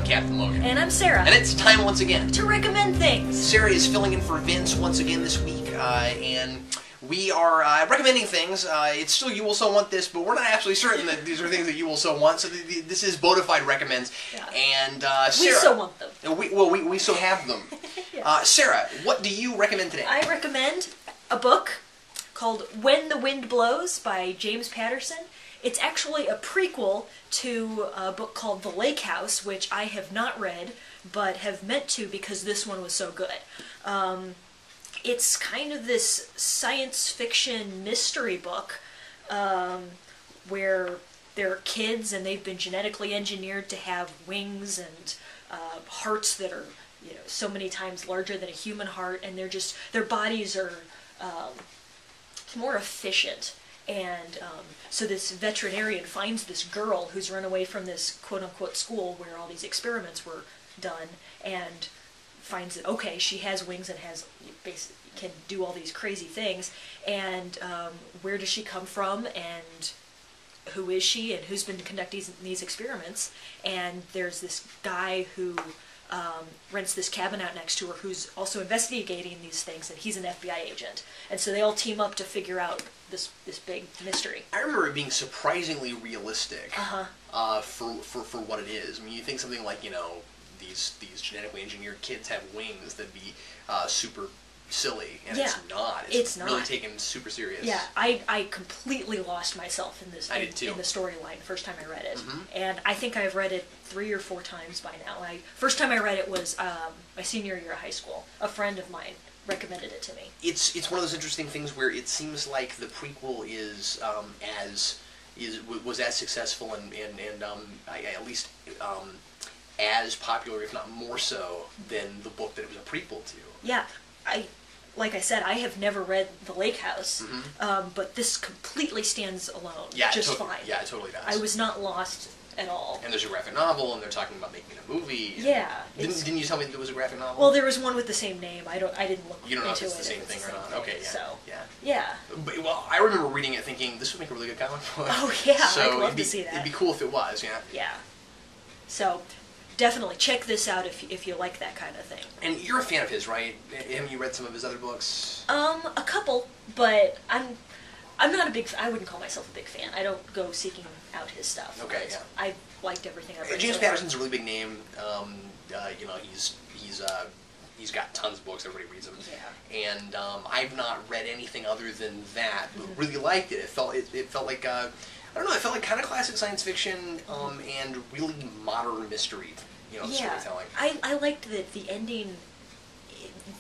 I'm Captain Logan. And I'm Sarah. And it's time once again to recommend things. Sarah is filling in for Vince once again this week, and we are recommending things. It's still You Will So Want This, but we're not absolutely certain that these are things that you will so want, so this is Bonafide Recommends. Yeah. And Sarah... We so want them. We so have them. Yeah. Sarah, what do you recommend today? I recommend a book called When the Wind Blows by James Patterson. It's actually a prequel to a book called The Lake House, which I have not read, but have meant to because this one was so good. It's kind of this science fiction mystery book where there are kids and they've been genetically engineered to have wings and hearts that are, you know, so many times larger than a human heart, and their bodies are more efficient. And so this veterinarian finds this girl who's run away from this quote-unquote school where all these experiments were done, and finds that, okay, she has wings and can do all these crazy things, and where does she come from, and who is she, and who's been conducting these experiments. And there's this guy who rents this cabin out next to her who's also investigating these things, and he's an FBI agent. And so they all team up to figure out this big mystery. I remember it being surprisingly realistic for what it is. I mean, you think something like, you know, these genetically engineered kids have wings that'd be super silly, and it's not. It's not really taken super serious. Yeah, I completely lost myself in this. I did too. In the storyline the first time I read it, and I think I've read it 3 or 4 times by now. First time I read it was my senior year of high school. A friend of mine recommended it to me. It's one of those interesting things where it seems like the prequel was as successful and at least as popular, if not more so, than the book that it was a prequel to. Yeah, like I said, I have never read The Lake House, but this completely stands alone, just fine. Yeah, it totally does. I was not lost at all. And there's a graphic novel, and they're talking about making a movie. Yeah. Didn't you tell me there was a graphic novel? Well, there was one with the same name. I didn't look into it. You don't know if it's the same thing or not. Okay, yeah. So, yeah. Yeah. But, well, I remember reading it thinking, this would make a really good comic book. Oh, yeah, so I'd love to see that. It'd be cool if it was, yeah. Yeah. So, definitely check this out if you like that kind of thing. And you're a fan of his, right? Haven't you read some of his other books? A couple, but I'm not a big. I wouldn't call myself a big fan. I don't go seeking out his stuff. Okay, yeah. I liked everything I've read. James so far. Patterson's a really big name. You know, he's got tons of books. Everybody reads them. Yeah. And I've not read anything other than that, but really liked it. It felt like I don't know. It felt like kind of classic science fiction and really modern mystery. You know, storytelling. I liked that the ending.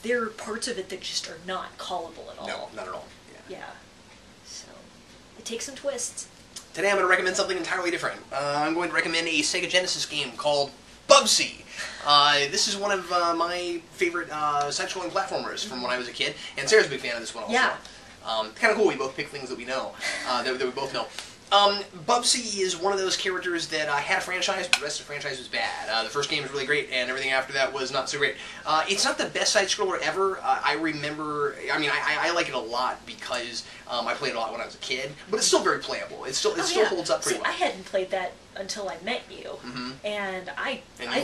There are parts of it that just are not callable at all. No, not at all. Yeah. Yeah. So it takes some twists. Today I'm going to recommend something entirely different. I'm going to recommend a Sega Genesis game called Bubsy. This is one of my favorite side-scrolling platformers from when I was a kid, and Sarah's a big fan of this one also. Yeah. Kind of cool. We both pick things that we know, that we both know. Bubsy is one of those characters that had a franchise, but the rest of the franchise was bad. The first game was really great, and everything after that was not so great. It's not the best side-scroller ever. I like it a lot because I played it a lot when I was a kid, but it's still very playable. It still holds up pretty well. I hadn't played that until I met you, and I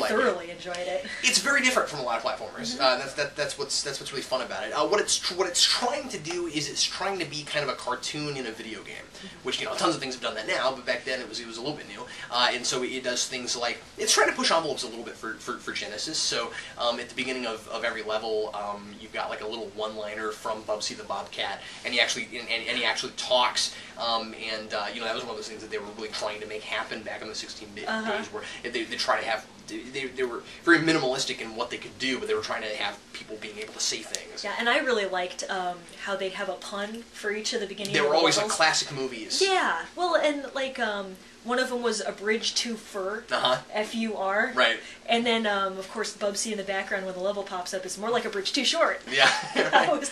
thoroughly enjoyed it. It's very different from a lot of platformers. That's what's really fun about it. What it's trying to do is it's trying to be kind of a cartoon in a video game, which, you know, tons of things have done that now, but back then it was a little bit new. And so it does things like it's trying to push envelopes a little bit for Genesis. So at the beginning of every level, you've got like a little one-liner from Bubsy the Bobcat, and he actually talks. You know, that was one of those things that they were really trying to make happen back in the 16-bit days, where they try to have. They were very minimalistic in what they could do, but they were trying to have people being able to say things. Yeah, and I really liked how they'd have a pun for each of the beginning. They were always like levels. classic movies. Yeah, well, and like one of them was A Bridge Too Fur, F-U-R. Right. And then, of course, Bubsy in the background when the level pops up is more like A Bridge Too Short. Yeah. that was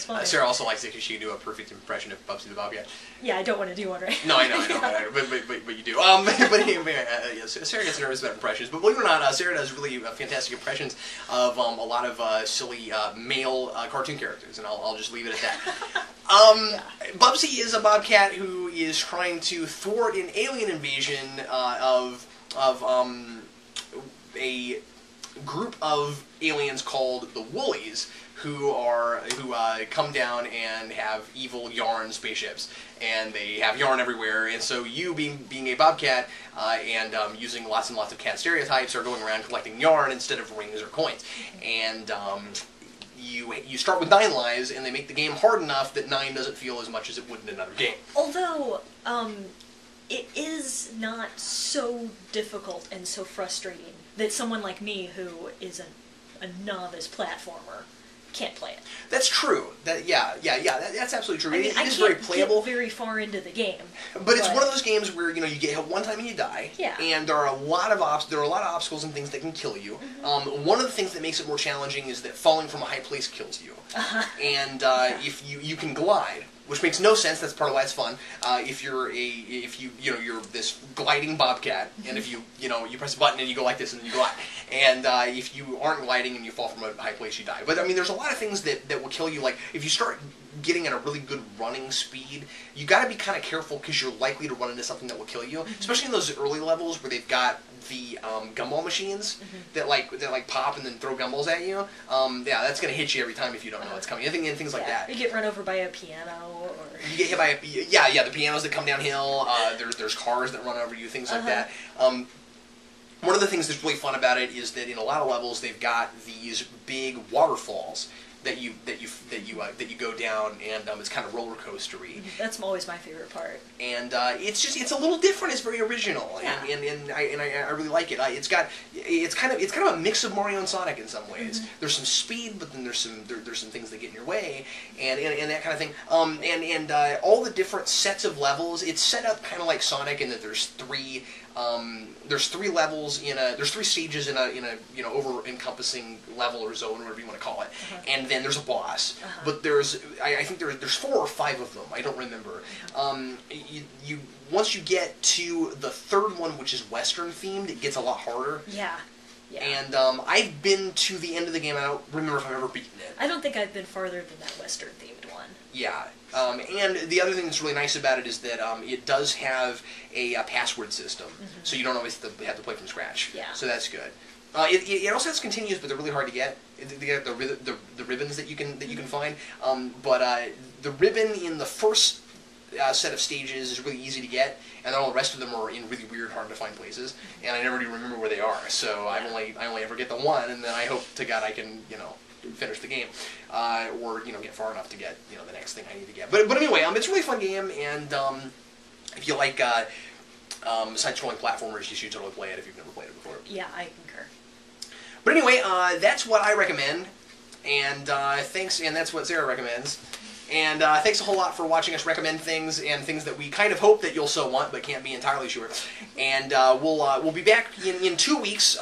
fun. Sarah also likes it because she can do a perfect impression of Bubsy the Bobcat. Yeah, I don't want to do one right No, I know, but you do. Sarah gets nervous about impressions, but believe it or not, Sarah does really fantastic impressions of a lot of silly male cartoon characters, and I'll just leave it at that. Bubsy is a bobcat who is trying to thwart an alien invasion of a group of aliens called the Woolies who come down and have evil yarn spaceships, and they have yarn everywhere. And so you, being a bobcat and using lots and lots of cat stereotypes, are going around collecting yarn instead of rings or coins. And you start with 9 lives, and they make the game hard enough that 9 doesn't feel as much as it would in another game. Although, it is not so difficult and so frustrating that someone like me, who is a novice platformer, can't play it. That's true. That's absolutely true. I mean, it is very playable. Get very far into the game, but it's one of those games where you get hit one time and you die. Yeah. And there are a lot of obstacles and things that can kill you. Mm-hmm. One of the things that makes it more challenging is that falling from a high place kills you. And if you can glide, which makes no sense. That's part of why it's fun. If you're this gliding bobcat, and if you press a button and you go like this and then you glide, and if you aren't gliding and you fall from a high place, you die. But I mean, there's a lot of things that will kill you. Like if you start getting at a really good running speed, you got to be kind of careful because you're likely to run into something that will kill you, especially in those early levels where they've got the gumball machines that pop and then throw gumballs at you. Yeah, that's gonna hit you every time if you don't know it's coming. And things like that. You get run over by a piano, or you get hit by the pianos that come downhill. There's cars that run over you, things like that. One of the things that's really fun about it is that in a lot of levels they've got these big waterfalls that you go down, and it's kind of roller coastery. That's always my favorite part. And it's a little different. It's very original, yeah. and I really like it. It's kind of a mix of Mario and Sonic in some ways. There's some speed, but then there's some things that get in your way, and that kind of thing. And all the different sets of levels, it's set up kind of like Sonic in that there's three levels there's 3 stages in a over encompassing level or zone, whatever you want to call it, and then there's a boss. But I think there's 4 or 5 of them. I don't remember. Once you get to the 3rd one, which is Western themed, it gets a lot harder. Yeah. And I've been to the end of the game. I don't remember if I've ever beaten it. I don't think I've been farther than that Western themed one. Yeah. And the other thing that's really nice about it is that it does have a password system, so you don't always have to play from scratch. Yeah. So that's good. It also has continues, but they're really hard to get. They get the ribbons that you can find. But the ribbon in the first set of stages is really easy to get, and then all the rest of them are in really weird, hard to find places, and I never do remember where they are. So I only ever get the one, and then I hope to God I can finish the game, or get far enough to get the next thing I need to get. But anyway, it's a really fun game, and if you like side-scrolling platformers, you should totally play it if you've never played it before. Yeah, I concur. But anyway, that's what I recommend, and thanks, and that's what Sarah recommends. And thanks a whole lot for watching us recommend things, and things that we kind of hope that you'll so want, but can't be entirely sure. And we'll be back in 2 weeks.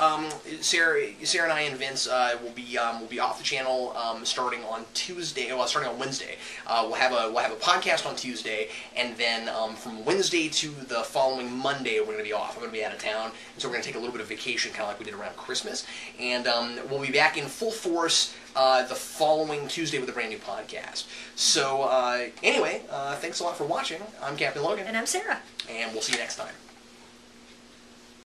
Sarah and I and Vince will be off the channel starting on Tuesday. Well, starting on Wednesday. We'll have a podcast on Tuesday, and then from Wednesday to the following Monday we're going to be off. I'm going to be out of town, and so we're going to take a little bit of vacation, kind of like we did around Christmas. And we'll be back in full force the following Tuesday with a brand new podcast. So anyway, thanks a lot for watching. I'm Captain Logan. And I'm Sarah. And we'll see you next time.